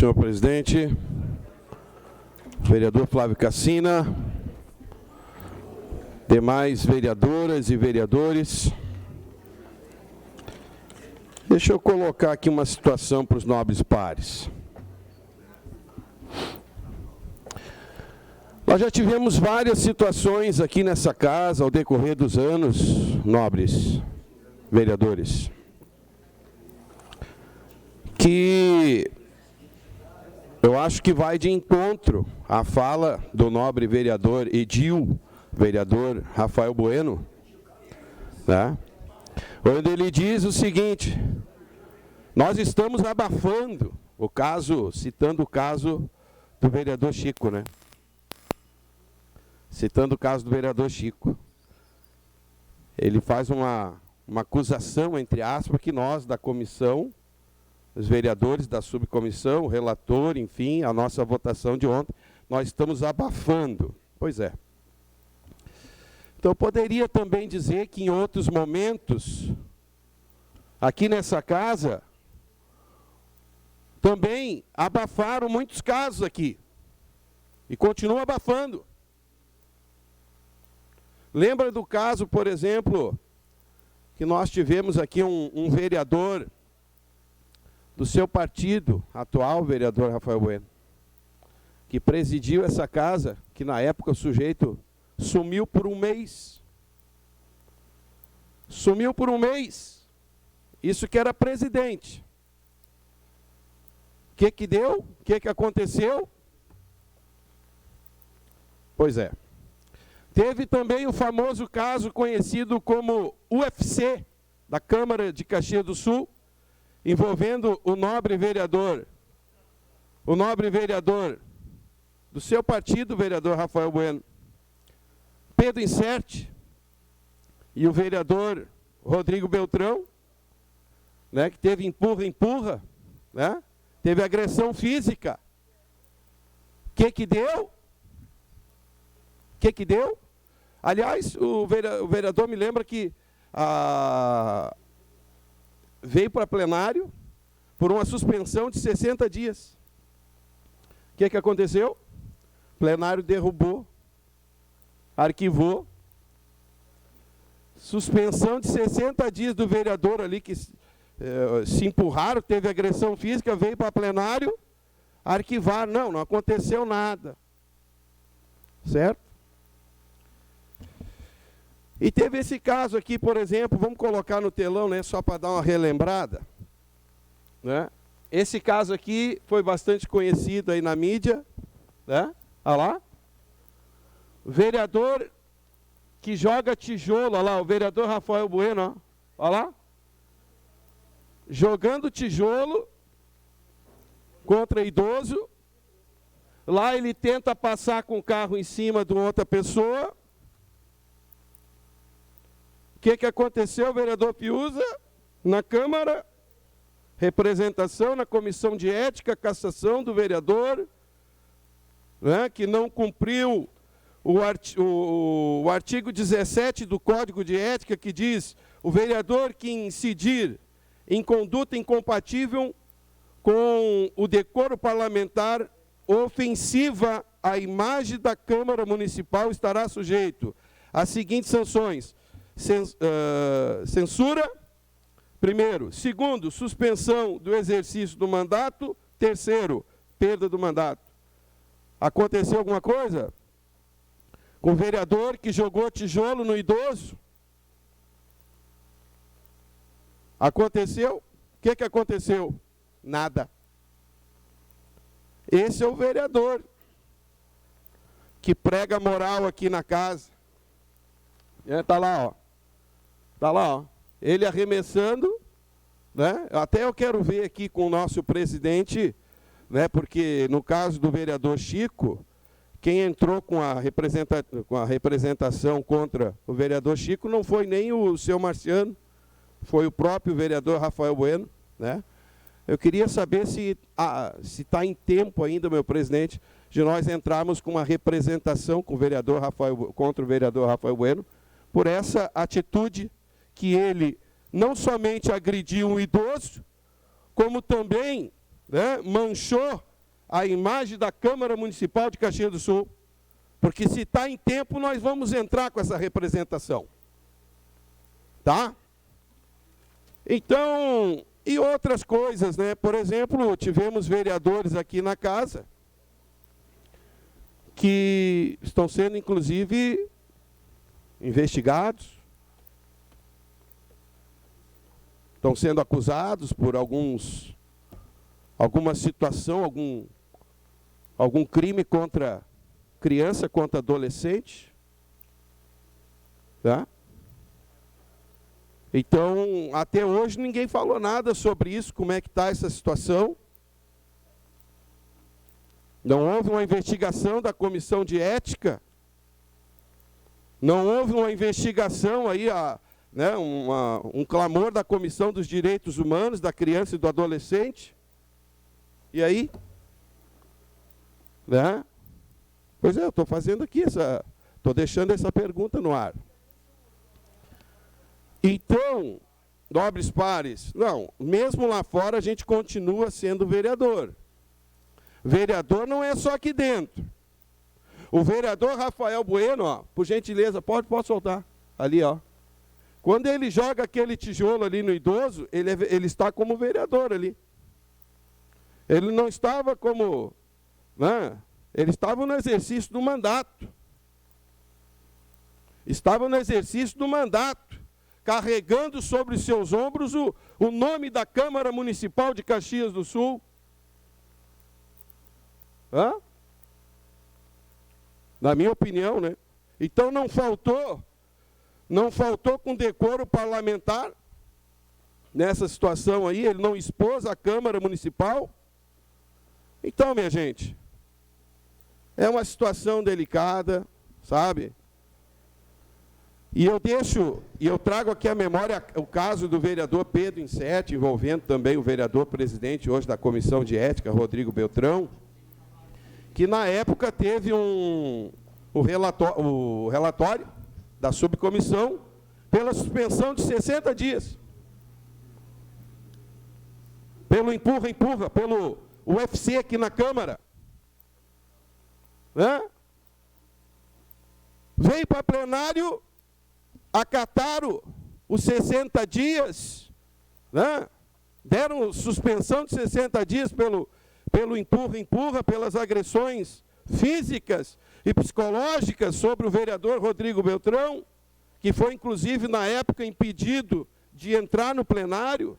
Senhor presidente, vereador Flávio Cassina, demais vereadoras e vereadores, deixa eu colocar aqui uma situação para os nobres pares. Nós já tivemos várias situações aqui nessa casa ao decorrer dos anos, nobres vereadores, que eu acho que vai de encontro à fala do nobre vereador Edil, vereador Rafael Bueno, né? Onde ele diz o seguinte: nós estamos abafando o caso, citando o caso do vereador Chico, né? Citando o caso do vereador Chico. Ele faz uma acusação, entre aspas, que nós da comissão, os vereadores da subcomissão, o relator, enfim, a nossa votação de ontem, nós estamos abafando. Pois é. Então, poderia também dizer que em outros momentos, aqui nessa casa, também abafaram muitos casos aqui. E continuam abafando. Lembra do caso, por exemplo, que nós tivemos aqui um vereador do seu partido, atual vereador Rafael Bueno, que presidiu essa casa, que na época o sujeito sumiu por um mês. Sumiu por um mês. Isso que era presidente. O que deu? O que aconteceu? Pois é. Teve também o famoso caso conhecido como UFC, da Câmara de Caxias do Sul, envolvendo o nobre vereador do seu partido, o vereador Rafael Bueno, Pedro Inserte, e o vereador Rodrigo Beltrão, né, que teve empurra, né, teve agressão física. O que deu? O que deu? Aliás, o vereador me lembra que veio para plenário por uma suspensão de 60 dias. O que aconteceu? O plenário derrubou, arquivou. Suspensão de 60 dias do vereador ali que se empurraram, teve agressão física, veio para plenário, arquivar. Não aconteceu nada. Certo? E teve esse caso aqui, por exemplo, vamos colocar no telão, né, só para dar uma relembrada, né? Esse caso aqui foi bastante conhecido aí na mídia, né? Olha lá. Vereador que joga tijolo, olha lá, o vereador Rafael Bueno, olha lá. Jogando tijolo contra idoso. Lá ele tenta passar com o carro em cima de outra pessoa. O que aconteceu, vereador Piusa? Na Câmara, representação na Comissão de Ética, cassação do vereador, né, que não cumpriu o artigo 17 do Código de Ética, que diz: o vereador que incidir em conduta incompatível com o decoro parlamentar ofensiva à imagem da Câmara Municipal estará sujeito às seguintes sanções: censura, primeiro; segundo, suspensão do exercício do mandato; terceiro, perda do mandato. Aconteceu alguma coisa com o vereador que jogou tijolo no idoso? Aconteceu? O que aconteceu? Nada. Esse é o vereador que prega moral aqui na casa. Está lá, ó. Está lá, ó. Ele arremessando, né? Até eu quero ver aqui com o nosso presidente, né? Porque no caso do vereador Chico, quem entrou com a representação contra o vereador Chico não foi nem o seu Marciano, foi o próprio vereador Rafael Bueno, né? Eu queria saber se está em tempo ainda, meu presidente, de nós entrarmos com uma representação com o vereador contra o vereador Rafael Bueno, por essa atitude que ele não somente agrediu um idoso, como também, né, manchou a imagem da Câmara Municipal de Caxias do Sul. Porque se está em tempo, nós vamos entrar com essa representação. Tá? Então, e outras coisas, né? Por exemplo, tivemos vereadores aqui na casa que estão sendo, inclusive, investigados. Estão sendo acusados por alguma situação, algum crime contra criança, contra adolescente. Tá? Então, até hoje ninguém falou nada sobre isso, como é que está essa situação. Não houve uma investigação da comissão de ética. Não houve uma investigação aí, né, um clamor da Comissão dos Direitos Humanos, da criança e do adolescente. E aí? Né? Pois é, eu estou fazendo aqui estou deixando essa pergunta no ar. Então, nobres pares, não, mesmo lá fora a gente continua sendo vereador. Vereador não é só aqui dentro. O vereador Rafael Bueno, ó, por gentileza, pode soltar, ali, ó. Quando ele joga aquele tijolo ali no idoso, ele está como vereador ali. Ele não estava como, né? Ele estava no exercício do mandato. Estava no exercício do mandato, carregando sobre os seus ombros o nome da Câmara Municipal de Caxias do Sul. Hã? Na minha opinião, né? Então não faltou com decoro parlamentar nessa situação aí, ele não expôs a Câmara Municipal. Então, minha gente, é uma situação delicada, sabe? E eu trago aqui à memória o caso do vereador Pedro Insetti, envolvendo também o vereador presidente hoje da Comissão de Ética, Rodrigo Beltrão, que na época teve o relatório da subcomissão pela suspensão de 60 dias. Pelo empurra, pelo UFC aqui na Câmara. Né? Veio para plenário, acataram os 60 dias, né? Deram suspensão de 60 dias pelo empurra, pelas agressões físicas e psicológicas sobre o vereador Rodrigo Beltrão, que foi, inclusive, na época, impedido de entrar no plenário.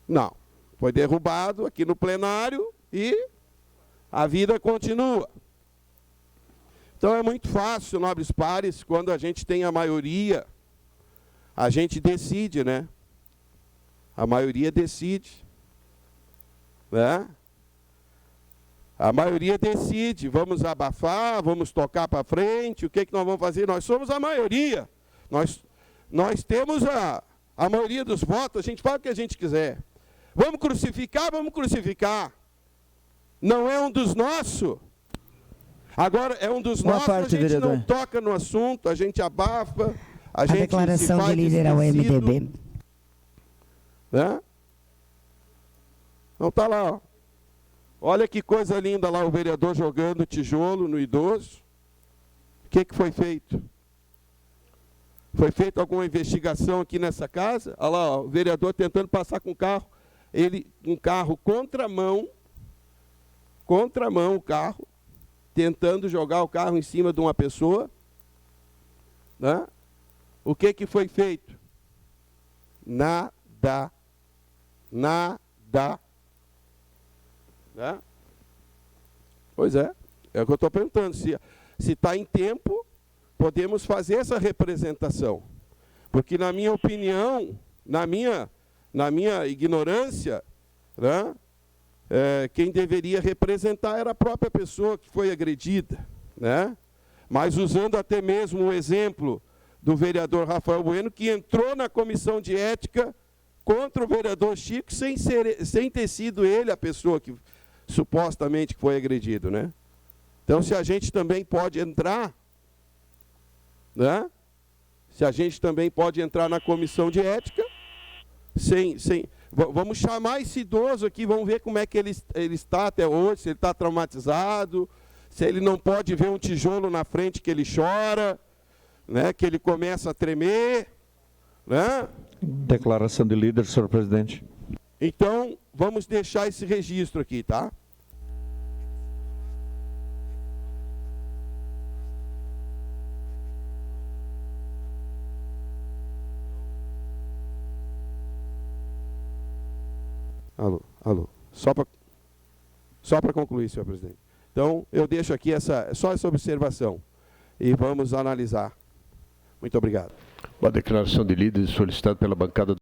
Não, foi derrubado aqui no plenário e a vida continua. Então é muito fácil, nobres pares, quando a gente tem a maioria, a gente decide, né? A maioria decide. Né? A maioria decide, vamos abafar, vamos tocar para frente, o que nós vamos fazer? Nós somos a maioria, nós temos a maioria dos votos, a gente fala o que a gente quiser. Vamos crucificar. Não é um dos nossos. Agora, é um dos nossos, a gente vereador. Não toca no assunto, a gente abafa, a gente declaração de líder ao MDB. Né? Não está lá, ó. Olha que coisa linda lá, o vereador jogando tijolo no idoso. O que foi feito? Foi feita alguma investigação aqui nessa casa? Olha lá, ó, o vereador tentando passar com o carro. Um carro contramão o carro, tentando jogar o carro em cima de uma pessoa. Né? O que foi feito? Nada. Né? Pois é o que eu estou perguntando. Se está em tempo, podemos fazer essa representação. Porque, na minha opinião, na minha ignorância, né, quem deveria representar era a própria pessoa que foi agredida. Né? Mas usando até mesmo o exemplo do vereador Rafael Bueno, que entrou na comissão de ética contra o vereador Chico, sem ter sido ele a pessoa que supostamente foi agredido, né? Então, se a gente também pode entrar, né? Se a gente também pode entrar na comissão de ética, Vamos chamar esse idoso aqui, vamos ver como é que ele está até hoje, se ele está traumatizado, se ele não pode ver um tijolo na frente que ele chora, né, que ele começa a tremer. Né? Declaração de líder, senhor presidente. Então, vamos deixar esse registro aqui, tá? Alô. Só para concluir, senhor presidente. Então, eu deixo aqui só essa observação e vamos analisar. Muito obrigado. A declaração de líder solicitada pela bancada